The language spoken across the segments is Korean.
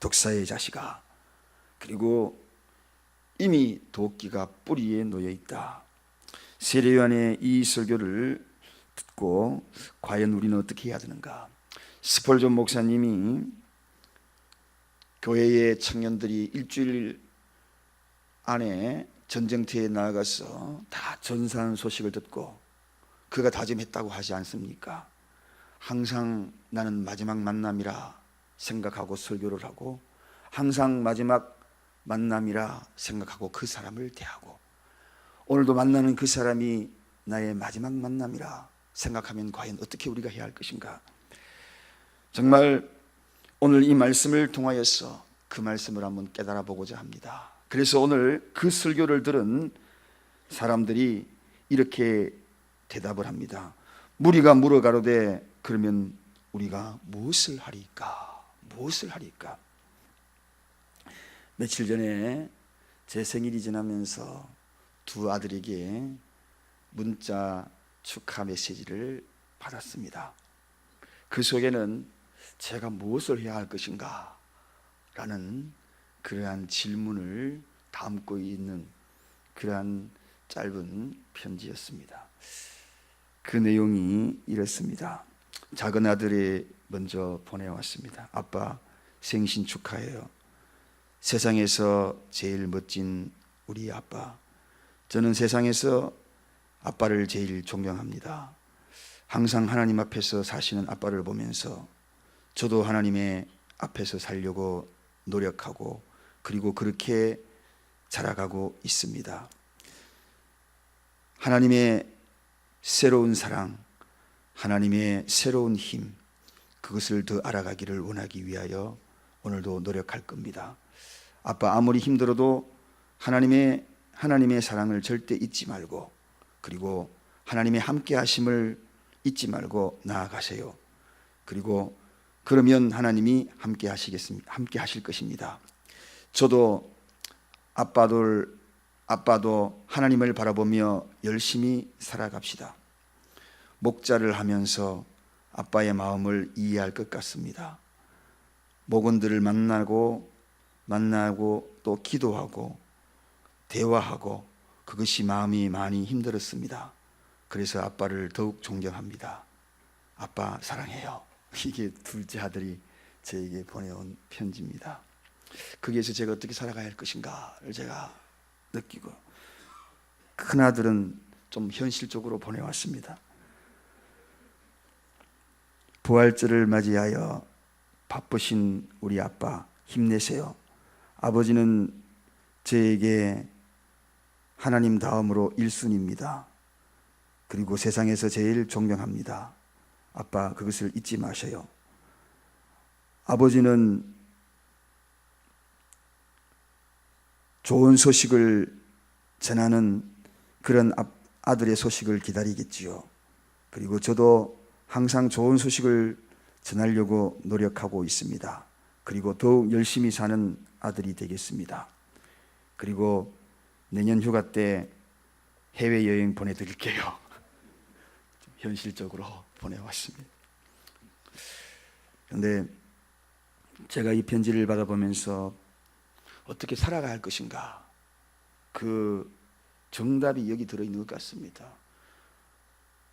독사의 자식아, 그리고 이미 도끼가 뿌리에 놓여 있다. 세례요한의 이 설교를 듣고 과연 우리는 어떻게 해야 되는가? 스펄전 목사님이 교회의 청년들이 일주일 안에 전쟁터에 나아가서 다 전사한 소식을 듣고 그가 다짐했다고 하지 않습니까? 항상 나는 마지막 만남이라 생각하고 설교를 하고, 항상 마지막 만남이라 생각하고 그 사람을 대하고, 오늘도 만나는 그 사람이 나의 마지막 만남이라 생각하면 과연 어떻게 우리가 해야 할 것인가? 정말 오늘 이 말씀을 통하여서 그 말씀을 한번 깨달아 보고자 합니다. 그래서 오늘 그 설교를 들은 사람들이 이렇게 대답을 합니다. 무리가 물어가로되 그러면 우리가 무엇을 하리까? 무엇을 하리까? 며칠 전에 제 생일이 지나면서 두 아들에게 문자 축하 메시지를 받았습니다. 그 속에는 제가 무엇을 해야 할 것인가? 라는 그러한 질문을 담고 있는 그러한 짧은 편지였습니다. 그 내용이 이렇습니다. 작은 아들이 먼저 보내왔습니다. 아빠, 생신 축하해요. 세상에서 제일 멋진 우리 아빠. 저는 세상에서 아빠를 제일 존경합니다. 항상 하나님 앞에서 사시는 아빠를 보면서 저도 하나님의 앞에서 살려고 노력하고, 그리고 그렇게 자라가고 있습니다. 하나님의 새로운 사랑, 하나님의 새로운 힘, 그것을 더 알아가기를 원하기 위하여 오늘도 노력할 겁니다. 아빠, 아무리 힘들어도 하나님의 사랑을 절대 잊지 말고, 그리고 하나님의 함께 하심을 잊지 말고 나아가세요. 그리고 그러면 하나님이 함께 하실 것입니다. 저도 아빠도 하나님을 바라보며 열심히 살아갑시다. 목자를 하면서 아빠의 마음을 이해할 것 같습니다. 목원들을 만나고 또 기도하고 대화하고, 그것이 마음이 많이 힘들었습니다. 그래서 아빠를 더욱 존경합니다. 아빠 사랑해요. 이게 둘째 아들이 저에게 보내온 편지입니다. 거기에서 제가 어떻게 살아가야 할 것인가를 제가 느끼고, 큰 아들은 좀 현실적으로 보내왔습니다. 부활절을 맞이하여 바쁘신 우리 아빠 힘내세요. 아버지는 저에게 하나님 다음으로 1순위입니다. 그리고 세상에서 제일 존경합니다. 아빠, 그것을 잊지 마셔요. 아버지는 좋은 소식을 전하는 그런 아들의 소식을 기다리겠지요. 그리고 저도 항상 좋은 소식을 전하려고 노력하고 있습니다. 그리고 더욱 열심히 사는 아들이 되겠습니다. 그리고 내년 휴가 때 해외여행 보내드릴게요. 현실적으로 보내왔습니다. 그런데 제가 이 편지를 받아보면서 어떻게 살아가야 할 것인가, 그 정답이 여기 들어있는 것 같습니다.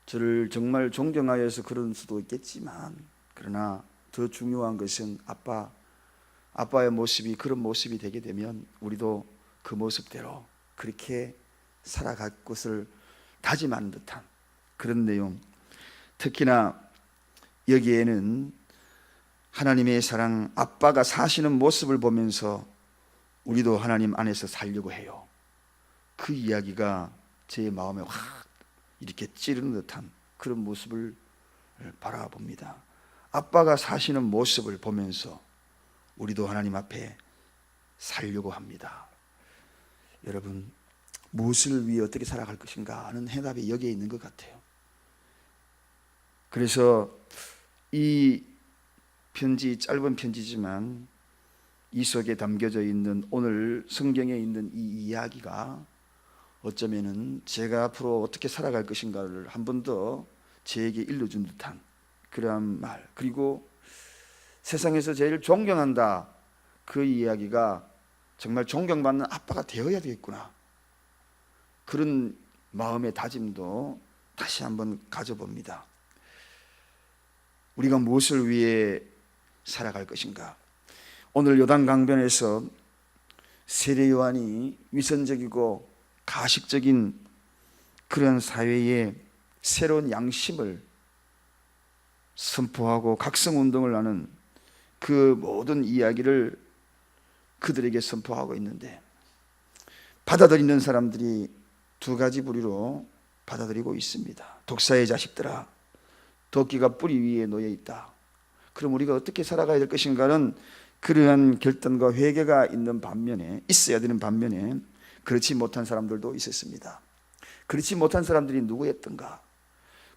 저를 정말 존경하여서 그럴 수도 있겠지만, 그러나 더 중요한 것은 아빠의 모습이 그런 모습이 되게 되면 우리도 그 모습대로 그렇게 살아갈 것을 다짐하는 듯한 그런 내용. 특히나 여기에는 하나님의 사랑, 아빠가 사시는 모습을 보면서 우리도 하나님 안에서 살려고 해요. 그 이야기가 제 마음에 확 이렇게 찌르는 듯한 그런 모습을 바라봅니다. 아빠가 사시는 모습을 보면서 우리도 하나님 앞에 살려고 합니다. 여러분, 무엇을 위해 어떻게 살아갈 것인가 하는 해답이 여기에 있는 것 같아요. 그래서 이 편지, 짧은 편지지만 이 속에 담겨져 있는 오늘 성경에 있는 이 이야기가 어쩌면은 제가 앞으로 어떻게 살아갈 것인가를 한 번 더 저에게 일러준 듯한 그러한 말, 그리고 세상에서 제일 존경한다, 그 이야기가 정말 존경받는 아빠가 되어야 되겠구나, 그런 마음의 다짐도 다시 한번 가져봅니다. 우리가 무엇을 위해 살아갈 것인가? 오늘 요단 강변에서 세례 요한이 위선적이고 가식적인 그런 사회에 새로운 양심을 선포하고 각성운동을 하는 그 모든 이야기를 그들에게 선포하고 있는데, 받아들이는 사람들이 두 가지 부류로 받아들이고 있습니다. 독사의 자식들아, 도끼가 뿌리 위에 놓여 있다. 그럼 우리가 어떻게 살아가야 될 것인가는 그러한 결단과 회개가 있는 반면에, 있어야 되는 반면에 그렇지 못한 사람들도 있었습니다. 그렇지 못한 사람들이 누구였던가?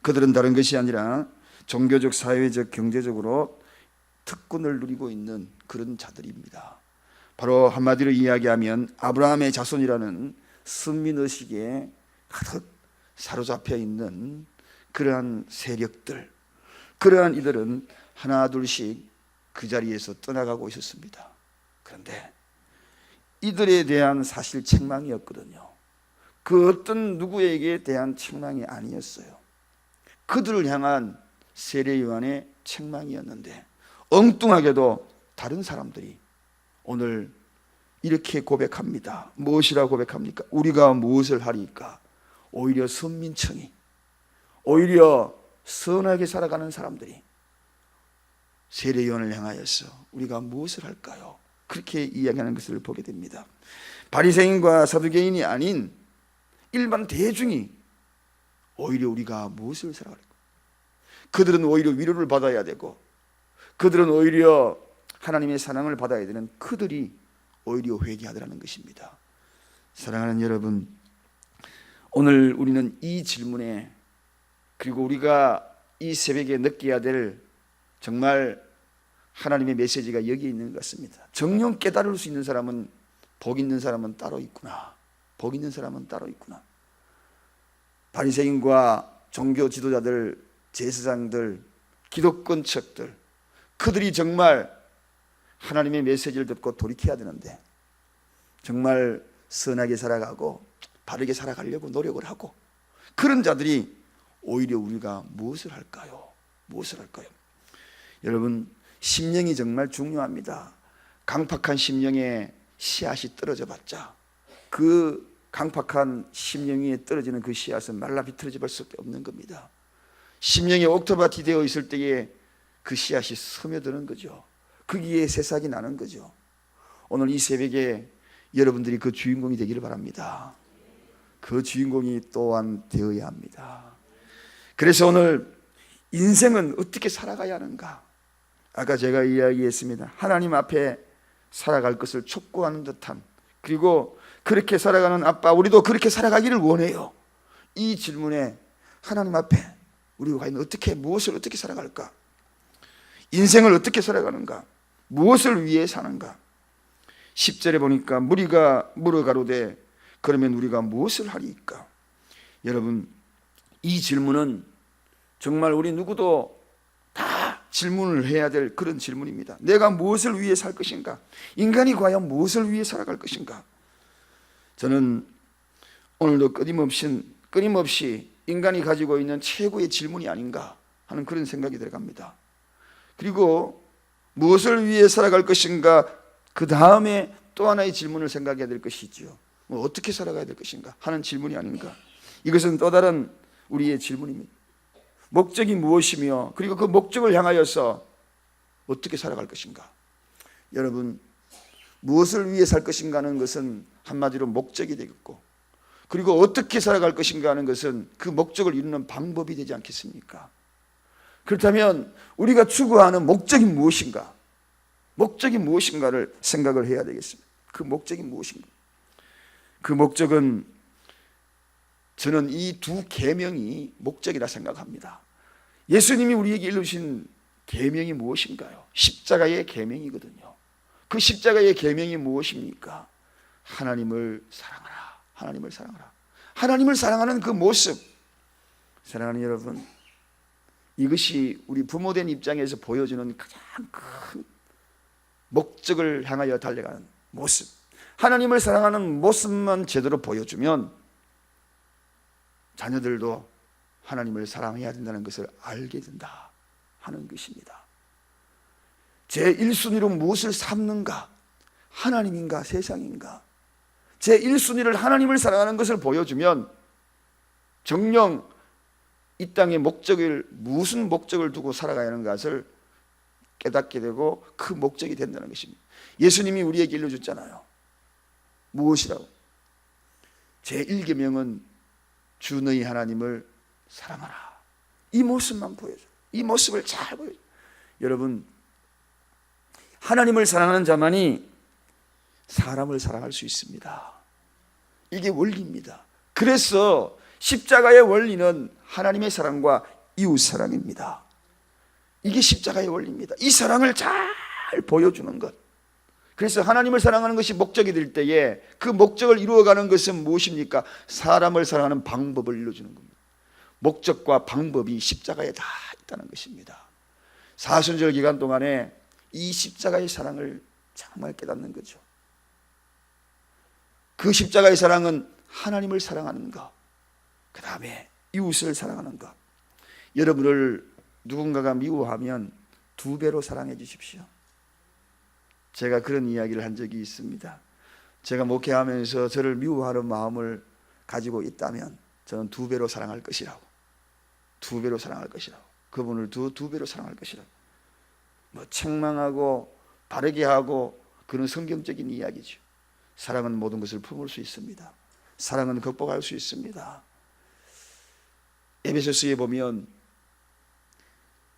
그들은 다른 것이 아니라 종교적, 사회적, 경제적으로 특권을 누리고 있는 그런 자들입니다. 바로 한마디로 이야기하면 아브라함의 자손이라는 선민의식에 가득 사로잡혀 있는 그러한 세력들, 그러한 이들은 하나 둘씩 그 자리에서 떠나가고 있었습니다. 그런데 이들에 대한 사실 책망이었거든요. 그 어떤 누구에게 대한 책망이 아니었어요. 그들을 향한 세례 요한의 책망이었는데, 엉뚱하게도 다른 사람들이 오늘 이렇게 고백합니다. 무엇이라고 고백합니까? 우리가 무엇을 하리까? 오히려 선민층이, 오히려 선하게 살아가는 사람들이 세례 요한을 향하여서 우리가 무엇을 할까요? 그렇게 이야기하는 것을 보게 됩니다. 바리새인과 사두개인이 아닌 일반 대중이 오히려 우리가 무엇을 살아갈까? 그들은 오히려 위로를 받아야 되고, 그들은 오히려 하나님의 사랑을 받아야 되는 그들이 오히려 회개하더라는 것입니다. 사랑하는 여러분, 오늘 우리는 이 질문에, 그리고 우리가 이 새벽에 느껴야 될 정말 하나님의 메시지가 여기 있는 것 같습니다. 정녕 깨달을 수 있는 사람은, 복 있는 사람은 따로 있구나. 복 있는 사람은 따로 있구나. 바리새인과 종교 지도자들, 제사장들, 기독권 척들, 그들이 정말 하나님의 메시지를 듣고 돌이켜야 되는데 정말 선하게 살아가고 바르게 살아가려고 노력을 하고, 그런 자들이 오히려 우리가 무엇을 할까요? 무엇을 할까요? 여러분, 심령이 정말 중요합니다. 강팍한 심령에 씨앗이 떨어져 봤자 그 강팍한 심령 위에 떨어지는 그 씨앗은 말라 비틀어져 볼 수밖에 없는 겁니다. 심령이 옥토밭이 되어 있을 때에 그 씨앗이 스며드는 거죠. 거기에 새싹이 나는 거죠. 오늘 이 새벽에 여러분들이 그 주인공이 되기를 바랍니다. 그 주인공이 또한 되어야 합니다. 그래서 오늘 인생은 어떻게 살아가야 하는가? 아까 제가 이야기했습니다. 하나님 앞에 살아갈 것을 촉구하는 듯한, 그리고 그렇게 살아가는 아빠, 우리도 그렇게 살아가기를 원해요. 이 질문에 하나님 앞에 우리가 과연 어떻게, 무엇을 어떻게 살아갈까? 인생을 어떻게 살아가는가? 무엇을 위해 사는가? 10절에 보니까 무리가 물어가로되 그러면 우리가 무엇을 하리까? 여러분, 이 질문은 정말 우리 누구도 다 질문을 해야 될 그런 질문입니다. 내가 무엇을 위해 살 것인가? 인간이 과연 무엇을 위해 살아갈 것인가? 저는 오늘도 끊임없이 인간이 가지고 있는 최고의 질문이 아닌가 하는 그런 생각이 들어갑니다. 그리고 무엇을 위해 살아갈 것인가, 그 다음에 또 하나의 질문을 생각해야 될 것이지요. 어떻게 살아가야 될 것인가 하는 질문이 아닌가. 이것은 또 다른 우리의 질문입니다. 목적이 무엇이며, 그리고 그 목적을 향하여서 어떻게 살아갈 것인가. 여러분, 무엇을 위해 살 것인가 하는 것은 한마디로 목적이 되겠고, 그리고 어떻게 살아갈 것인가 하는 것은 그 목적을 이루는 방법이 되지 않겠습니까? 그렇다면 우리가 추구하는 목적이 무엇인가? 목적이 무엇인가를 생각을 해야 되겠습니다. 그 목적이 무엇인가? 그 목적은, 저는 이 두 계명이 목적이라 생각합니다. 예수님이 우리에게 일러주신 계명이 무엇인가요? 십자가의 계명이거든요. 그 십자가의 계명이 무엇입니까? 하나님을 사랑하라. 하나님을 사랑하라. 하나님을 사랑하는 그 모습. 사랑하는 여러분, 이것이 우리 부모된 입장에서 보여주는 가장 큰 목적을 향하여 달려가는 모습, 하나님을 사랑하는 모습만 제대로 보여주면 자녀들도 하나님을 사랑해야 된다는 것을 알게 된다 하는 것입니다. 제1순위로 무엇을 삼는가? 하나님인가 세상인가? 제1순위를 하나님을 사랑하는 것을 보여주면 정녕 이 땅의 목적을, 무슨 목적을 두고 살아가야 하는 것을 깨닫게 되고 그 목적이 된다는 것입니다. 예수님이 우리에게 일러줬잖아요. 무엇이라고? 제1계명은 주 너희 하나님을 사랑하라. 이 모습만 보여줘. 이 모습을 잘 보여줘. 여러분, 하나님을 사랑하는 자만이 사람을 사랑할 수 있습니다. 이게 원리입니다. 그래서 십자가의 원리는 하나님의 사랑과 이웃 사랑입니다. 이게 십자가의 원리입니다. 이 사랑을 잘 보여주는 것. 그래서 하나님을 사랑하는 것이 목적이 될 때에 그 목적을 이루어가는 것은 무엇입니까? 사람을 사랑하는 방법을 일러주는 겁니다. 목적과 방법이 십자가에 다 있다는 것입니다. 사순절 기간 동안에 이 십자가의 사랑을 정말 깨닫는 거죠. 그 십자가의 사랑은 하나님을 사랑하는 것, 그 다음에 이웃을 사랑하는 것. 여러분을 누군가가 미워하면 2배로 사랑해 주십시오. 제가 그런 이야기를 한 적이 있습니다. 제가 목회하면서 저를 미워하는 마음을 가지고 있다면 저는 2배로 사랑할 것이라고. 2배로 사랑할 것이라고. 그분을 2배로 사랑할 것이라고. 뭐 책망하고 바르게 하고 그런 성경적인 이야기죠. 사랑은 모든 것을 품을 수 있습니다. 사랑은 극복할 수 있습니다. 에베소서에 보면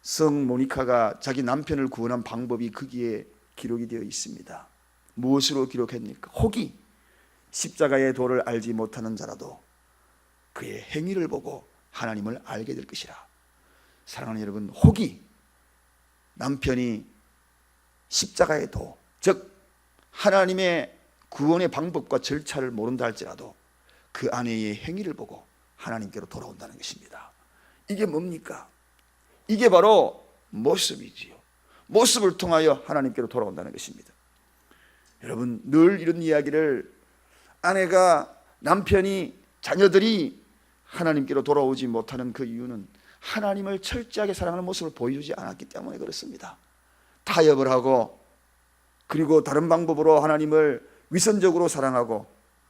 성 모니카가 자기 남편을 구원한 방법이 거기에 기록이 되어 있습니다. 무엇으로 기록했습니까? 혹이 십자가의 도를 알지 못하는 자라도 그의 행위를 보고 하나님을 알게 될 것이라. 사랑하는 여러분, 혹이 남편이 십자가의 도, 즉 하나님의 구원의 방법과 절차를 모른다 할지라도 그 아내의 행위를 보고 하나님께로 돌아온다는 것입니다. 이게 뭡니까? 이게 바로 모습이지요. 모습을 통하여 하나님께로 돌아온다는 것입니다. 여러분, 늘 이런 이야기를, 아내가, 남편이, 자녀들이 하나님께로 돌아오지 못하는 그 이유는 하나님을 철저하게 사랑하는 모습을 보여주지 않았기 때문에 그렇습니다. 타협을 하고, 그리고 다른 방법으로 하나님을 위선적으로 사랑하고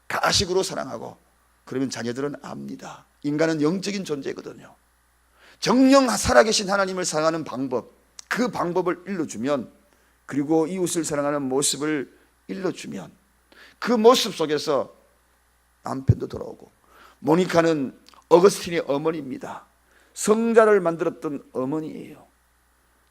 가식으로 사랑하고, 그러면 자녀들은 압니다. 인간은 영적인 존재거든요. 정령 살아계신 하나님을 사랑하는 방법, 그 방법을 일러주면, 그리고 이웃을 사랑하는 모습을 일러주면 그 모습 속에서 남편도 돌아오고, 모니카는 어거스틴의 어머니입니다. 성자를 만들었던 어머니예요.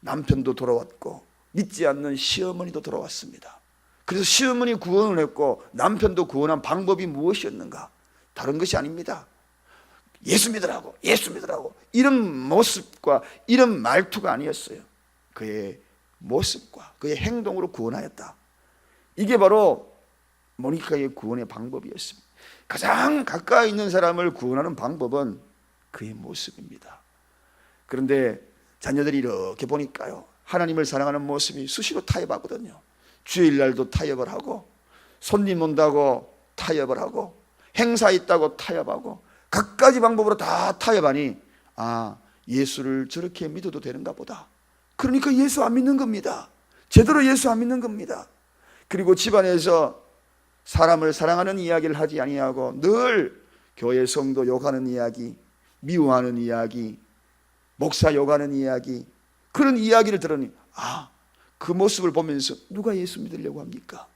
남편도 돌아왔고 믿지 않는 시어머니도 돌아왔습니다. 그래서 시어머니 구원을 했고 남편도 구원한 방법이 무엇이었는가? 다른 것이 아닙니다. 예수 믿으라고, 예수 믿으라고, 이런 모습과 이런 말투가 아니었어요. 그의 모습과 그의 행동으로 구원하였다. 이게 바로 모니카의 구원의 방법이었습니다. 가장 가까이 있는 사람을 구원하는 방법은 그의 모습입니다. 그런데 자녀들이 이렇게 보니까요, 하나님을 사랑하는 모습이 수시로 타협하거든요. 주일날도 타협을 하고, 손님 온다고 타협을 하고, 행사 있다고 타협하고, 갖가지 방법으로 다 타협하니, 아, 예수를 저렇게 믿어도 되는가 보다. 그러니까 예수 안 믿는 겁니다. 제대로 예수 안 믿는 겁니다. 그리고 집안에서 사람을 사랑하는 이야기를 하지 아니하고 늘 교회 성도 욕하는 이야기, 미워하는 이야기, 목사 욕하는 이야기, 그런 이야기를 들으니, 아, 그 모습을 보면서 누가 예수 믿으려고 합니까?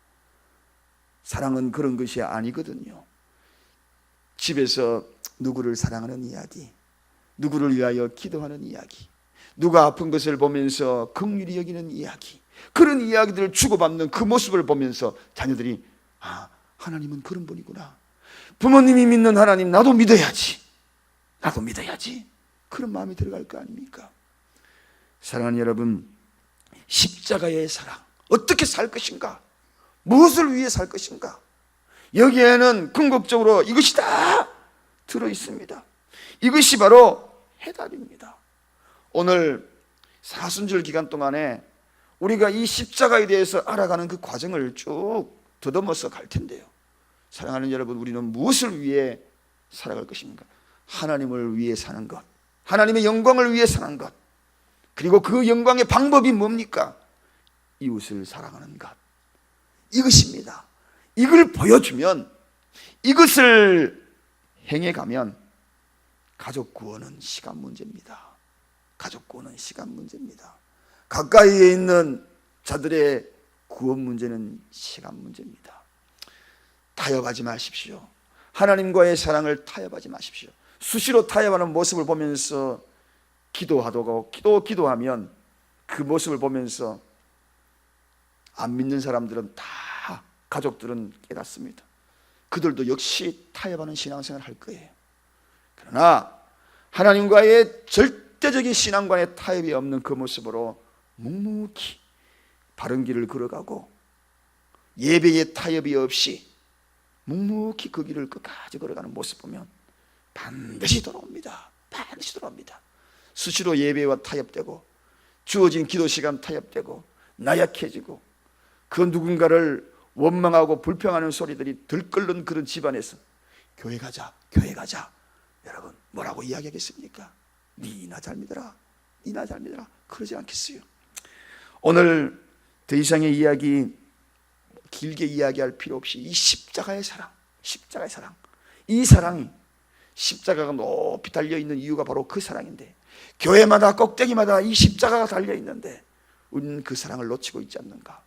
사랑은 그런 것이 아니거든요. 집에서 누구를 사랑하는 이야기, 누구를 위하여 기도하는 이야기, 누가 아픈 것을 보면서 긍휼히 여기는 이야기, 그런 이야기들을 주고받는 그 모습을 보면서 자녀들이, 아, 하나님은 그런 분이구나. 부모님이 믿는 하나님 나도 믿어야지, 나도 믿어야지, 그런 마음이 들어갈 거 아닙니까? 사랑하는 여러분, 십자가의 사랑, 어떻게 살 것인가? 무엇을 위해 살 것인가? 여기에는 궁극적으로 이것이 다 들어있습니다. 이것이 바로 해답입니다. 오늘 사순절 기간 동안에 우리가 이 십자가에 대해서 알아가는 그 과정을 쭉 더듬어서 갈 텐데요. 사랑하는 여러분, 우리는 무엇을 위해 살아갈 것입니까? 하나님을 위해 사는 것, 하나님의 영광을 위해 사는 것, 그리고 그 영광의 방법이 뭡니까? 이웃을 사랑하는 것, 이것입니다. 이걸 보여주면, 이것을 행해가면 가족 구원은 시간 문제입니다. 가족 구원은 시간 문제입니다. 가까이에 있는 자들의 구원 문제는 시간 문제입니다. 타협하지 마십시오. 하나님과의 사랑을 타협하지 마십시오. 수시로 타협하는 모습을 보면서 기도하고 기도하면 그 모습을 보면서 안 믿는 사람들은 다, 가족들은 깨닫습니다. 그들도 역시 타협하는 신앙생활을 할 거예요. 그러나 하나님과의 절대적인 신앙관의 타협이 없는 그 모습으로 묵묵히 바른 길을 걸어가고 예배의 타협이 없이 묵묵히 그 길을 끝까지 걸어가는 모습 보면 반드시 돌아옵니다. 반드시 돌아옵니다. 수시로 예배와 타협되고 주어진 기도 시간 타협되고 나약해지고 그 누군가를 원망하고 불평하는 소리들이 들끓는 그런 집안에서 교회 가자, 교회 가자. 여러분 뭐라고 이야기하겠습니까? 니나 잘 믿어라, 니나 잘 믿어라. 그러지 않겠어요. 오늘 더 이상의 이야기 길게 이야기할 필요 없이 이 십자가의 사랑, 십자가의 사랑, 이 사랑이 십자가가 높이 달려있는 이유가 바로 그 사랑인데, 교회마다 꼭대기마다 이 십자가가 달려있는데 우리는 그 사랑을 놓치고 있지 않는가?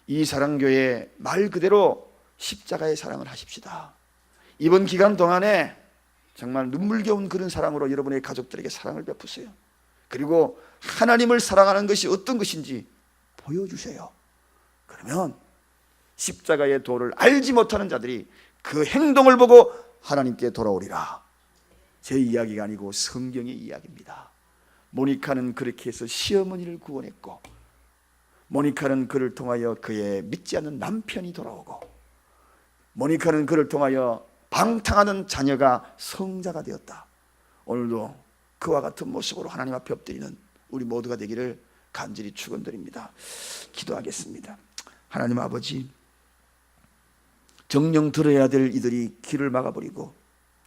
이 사랑교회 말 그대로 십자가의 사랑을 하십시다. 이번 기간 동안에 정말 눈물겨운 그런 사랑으로 여러분의 가족들에게 사랑을 베푸세요. 그리고 하나님을 사랑하는 것이 어떤 것인지 보여주세요. 그러면 십자가의 도를 알지 못하는 자들이 그 행동을 보고 하나님께 돌아오리라. 제 이야기가 아니고 성경의 이야기입니다. 모니카는 그렇게 해서 시어머니를 구원했고, 모니카는 그를 통하여 그의 믿지 않는 남편이 돌아오고, 모니카는 그를 통하여 방탕하는 자녀가 성자가 되었다. 오늘도 그와 같은 모습으로 하나님 앞에 엎드리는 우리 모두가 되기를 간절히 축원드립니다. 기도하겠습니다. 하나님 아버지, 정령 들어야 될 이들이 길을 막아버리고